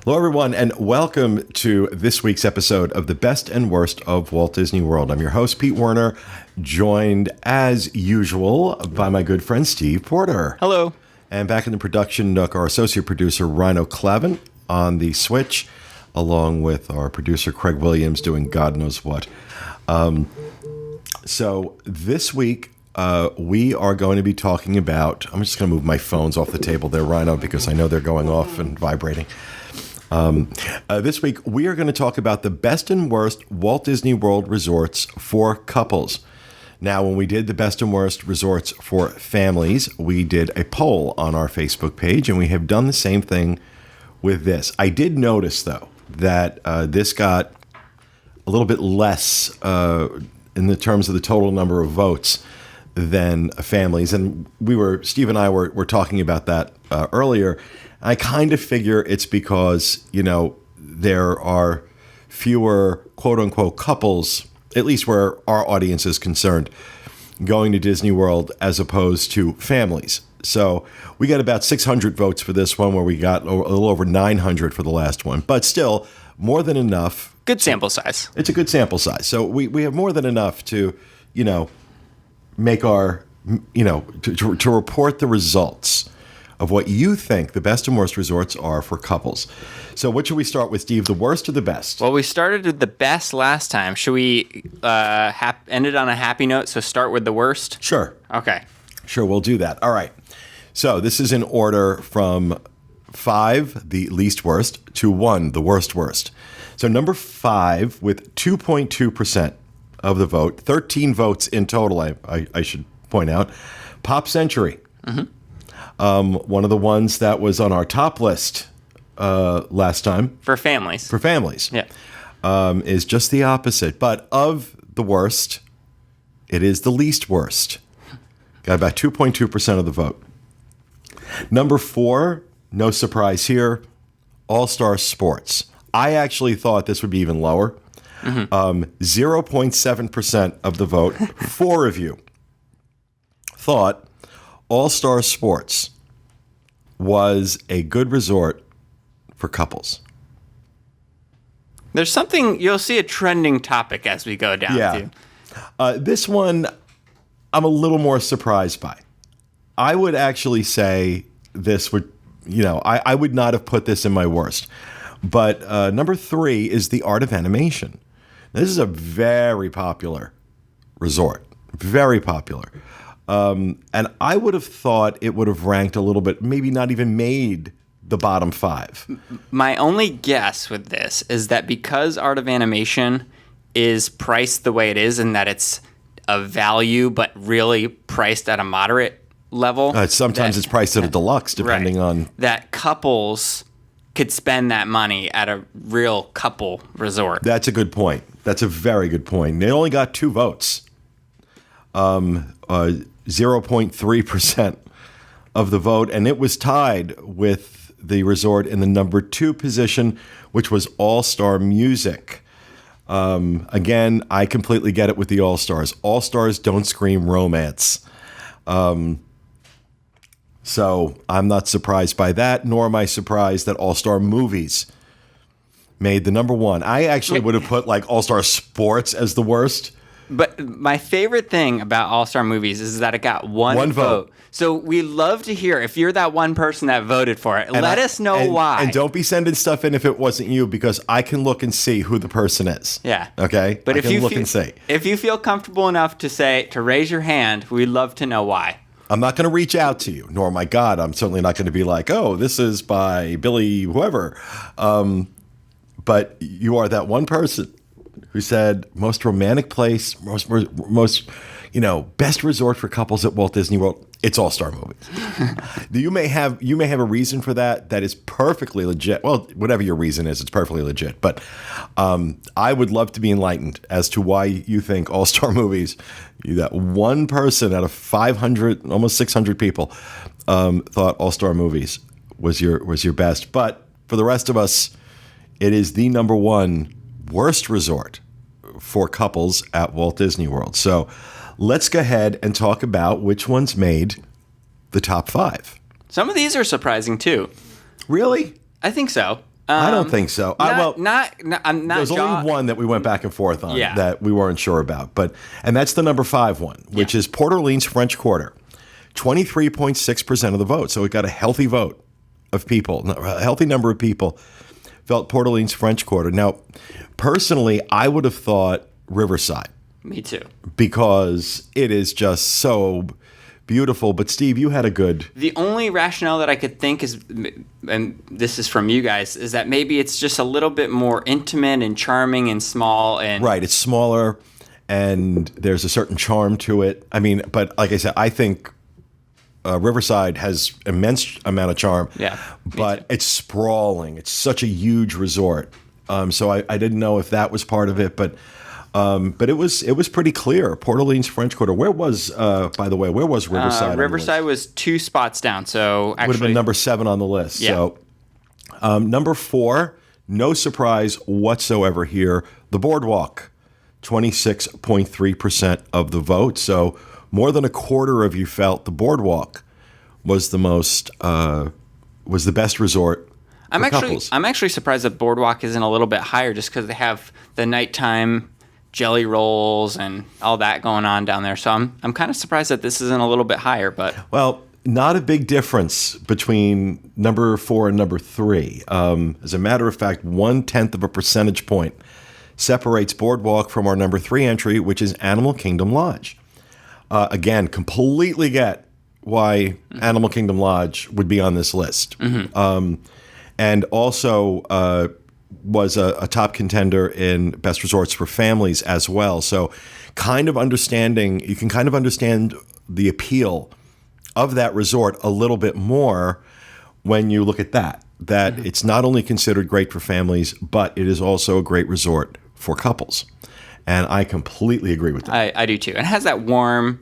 Hello, everyone, and welcome to this week's episode of the Best and Worst of Walt Disney World. I'm your host, Pete Werner, joined, as usual, by my good friend, Steve Porter. Hello. And back in the production nook, our associate producer, Rhino Clavin, on the switch, along with our producer, Craig Williams, doing God knows what. So this week, we are going to be talking about... I'm just going to move my phones off the table there, Rhino, because I know they're going off and vibrating. This week, we are going to talk about the best and worst Walt Disney World resorts for couples. Now, when we did the best and worst resorts for families, we did a poll on our Facebook page, and we have done the same thing with this. I did notice, though, that this got a little bit less in the terms of the total number of votes than families. And Steve and I were talking about that earlier. I kind of figure it's because, there are fewer quote unquote couples, at least where our audience is concerned, going to Disney World as opposed to families. So we got about 600 votes for this one, where we got a little over 900 for the last one, but still more than enough. Good sample size. It's a good sample size. So we have more than enough to, make our, to report the results of what you think the best and worst resorts are for couples. So what should we start with, Steve? The worst or the best? Well, we started with the best last time. Should we end it on a happy note? So start with the worst? Sure. Okay. Sure, we'll do that. All right. So this is in order from 5, the least worst, to 1, the worst. So number 5, with 2.2% of the vote, 13 votes in total, I should point out, Pop Century. Mm-hmm. One of the ones that was on our top list last time. For families. Yeah. Is just the opposite. But of the worst, it is the least worst. Got about 2.2% of the vote. Number 4, no surprise here, All-Star Sports. I actually thought this would be even lower. Mm-hmm. 0.7% of the vote. 4 of you thought All-Star Sports was a good resort for couples. There's something, you'll see a trending topic as we go down. Yeah. This one, I'm a little more surprised by. I would actually say this would, I would not have put this in my worst. But number 3 is the Art of Animation. Now, this is a very popular resort. Very popular. And I would have thought it would have ranked a little bit, maybe not even made the bottom 5. My only guess with this is that because Art of Animation is priced the way it is, and that it's a value but really priced at a moderate level. Sometimes it's priced at a deluxe, depending on... That couples could spend that money at a real couple resort. That's a good point. That's a very good point. They only got 2 votes. 0.3% of the vote, and it was tied with the resort in the number 2 position, which was All-Star Music. Again, I completely get it with the All-Stars. All-Stars don't scream romance. So I'm not surprised by that, nor am I surprised that All-Star Movies made the number 1. I actually would have put like All-Star Sports as the worst. But my favorite thing about All-Star Movies is that it got one vote. So we love to hear, if you're that one person that voted for it, let us know why. And don't be sending stuff in if it wasn't you, because I can look and see who the person is. Yeah. Okay? But if you feel comfortable enough to raise your hand, we'd love to know why. I'm not going to reach out to you, nor, my God, I'm certainly not going to be like, oh, this is by Billy whoever. But you are that one person who said most romantic place, most best resort for couples at Walt Disney World. It's All-Star Movies. You may have a reason for that is perfectly legit. Well, whatever your reason is, it's perfectly legit. But I would love to be enlightened as to why you think All-Star Movies, that one person out of 500, almost 600 people, thought All-Star Movies was your best. But for the rest of us, it is the number 1 worst resort for couples at Walt Disney World. So let's go ahead and talk about which ones made the top 5. Some of these are surprising too. Really? I think so. I don't think so. I'm not. There's only one that we went back and forth on that we weren't sure about, and that's the number 5 one, which is Port Orleans French Quarter, 23.6% of the vote. So it got a healthy vote of people, a healthy number of people felt Port Orleans French Quarter. Now, personally, I would have thought Riverside. Me too. Because it is just so beautiful. But Steve, you had a good... The only rationale that I could think is, and this is from you guys, is that maybe it's just a little bit more intimate and charming and small. And right, it's smaller and there's a certain charm to it. I mean, but like I said, I think Riverside has immense amount of charm. Yeah, but it's sprawling. It's such a huge resort. So I didn't know if that was part of it, but it was pretty clear. Port Orleans French Quarter. Where was, by the way, where was Riverside? Riverside was 2 spots down. So actually, would have been number 7 on the list. Yeah. So number 4, no surprise whatsoever here. The Boardwalk, 26.3% of the vote. So more than a quarter of you felt the Boardwalk was the best resort. I'm actually surprised that Boardwalk isn't a little bit higher, just because they have the nighttime jelly rolls and all that going on down there. So I'm kind of surprised that this isn't a little bit higher. But well, not a big difference between number 4 and number 3. As a matter of fact, 0.1 of a percentage point separates Boardwalk from our number 3 entry, which is Animal Kingdom Lodge. Again, completely get why Animal Kingdom Lodge would be on this list. Mm-hmm. And also was a top contender in Best Resorts for Families as well. So you can kind of understand the appeal of that resort a little bit more when you look at that it's not only considered great for families, but it is also a great resort for couples. And I completely agree with that. I do too. It has that warm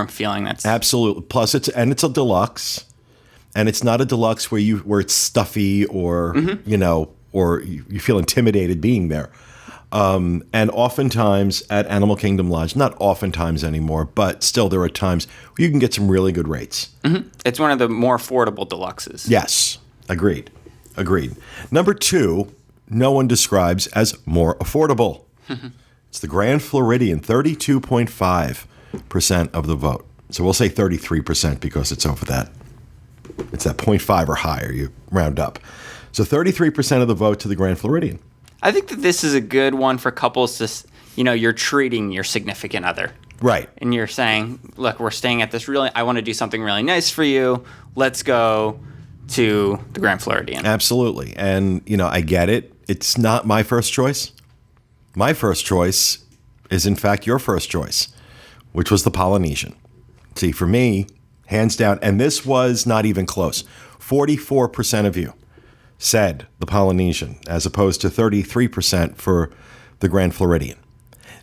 feeling. That's absolutely. Plus, it's a deluxe, and it's not a deluxe where it's stuffy or or you feel intimidated being there. And oftentimes at Animal Kingdom Lodge, not oftentimes anymore, but still there are times where you can get some really good rates. Mm-hmm. It's one of the more affordable deluxes. Yes, agreed. Number 2, no one describes as more affordable. It's the Grand Floridian, 32.5% of the vote. So we'll say 33% because it's over that. It's that 0.5 or higher. You round up. So 33% of the vote to the Grand Floridian. I think that this is a good one for couples to, you're treating your significant other. Right. And you're saying, look, we're staying at this I want to do something really nice for you. Let's go to the Grand Floridian. Absolutely. And, I get it. It's not my first choice. My first choice is, in fact, your first choice, which was the Polynesian. See, for me, hands down, and this was not even close, 44% of you said the Polynesian, as opposed to 33% for the Grand Floridian.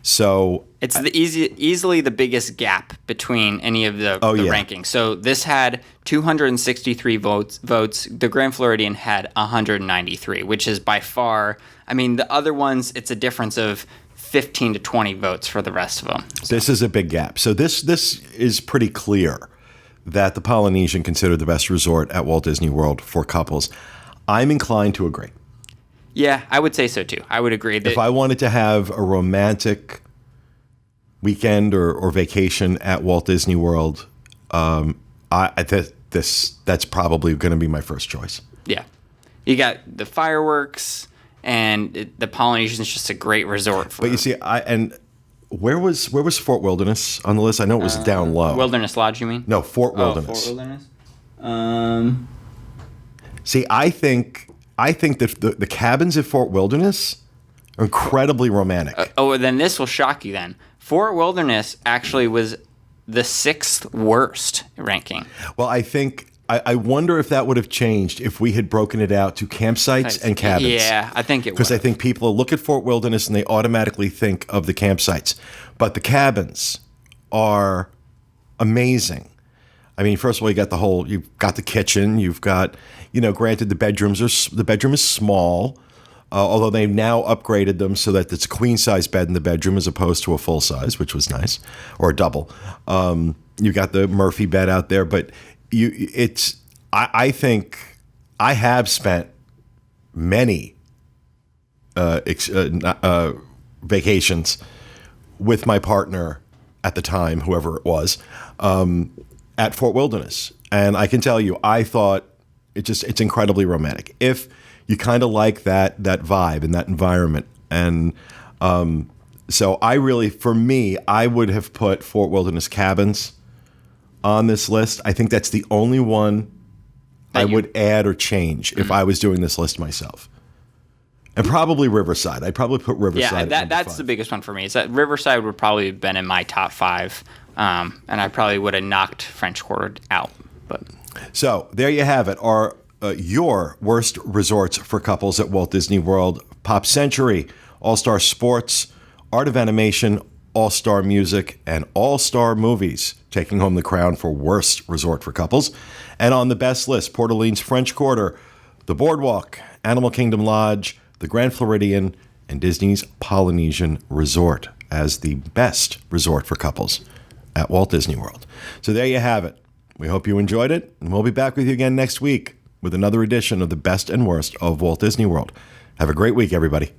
So it's easily the biggest gap between any of the rankings. So this had 263 votes. The Grand Floridian had 193, which is by far. I mean, the other ones, it's a difference of 15 to 20 votes for the rest of them. So. This is a big gap. So this is pretty clear that the Polynesian considered the best resort at Walt Disney World for couples. I'm inclined to agree. Yeah, I would say so too. I would agree. If I wanted to have a romantic weekend or vacation at Walt Disney World, that's probably going to be my first choice. Yeah. You got the fireworks, and the Polynesian is just a great resort for. But you see, where was Fort Wilderness on the list? I know it was down low. Wilderness Lodge, you mean? No, Fort Wilderness. Fort Wilderness. See, I think that the cabins at Fort Wilderness are incredibly romantic. Then this will shock you then. Fort Wilderness actually was the 6th worst ranking. Well, I wonder if that would have changed if we had broken it out to campsites and cabins. Yeah, I think it would. Because I think people look at Fort Wilderness and they automatically think of the campsites. But the cabins are amazing. I mean, first of all, you've got the kitchen, you've got, granted the bedroom is small, although they've now upgraded them so that it's a queen size bed in the bedroom as opposed to a full size, which was nice, or a double. You got the Murphy bed out there, but I think I have spent many vacations with my partner at the time, whoever it was, at Fort Wilderness. And I can tell you, I thought it's incredibly romantic. If you kind of like that vibe and that environment. And so I would have put Fort Wilderness Cabins on this list. I think that's the only one I would add or change if I was doing this list myself. And probably Riverside. I'd probably put Riverside. Yeah, that's the biggest one for me. Is that Riverside would probably have been in my top 5, and I probably would have knocked French Quarter out. But so there you have it. Your worst resorts for couples at Walt Disney World: Pop Century, All-Star Sports, Art of Animation, All-Star Music, and All-Star Movies, taking home the crown for worst resort for couples. And on the best list, Port Orleans French Quarter, the Boardwalk, Animal Kingdom Lodge, the Grand Floridian, and Disney's Polynesian Resort as the best resort for couples at Walt Disney World. So there you have it. We hope you enjoyed it, and we'll be back with you again next week with another edition of the best and worst of Walt Disney World. Have a great week, everybody.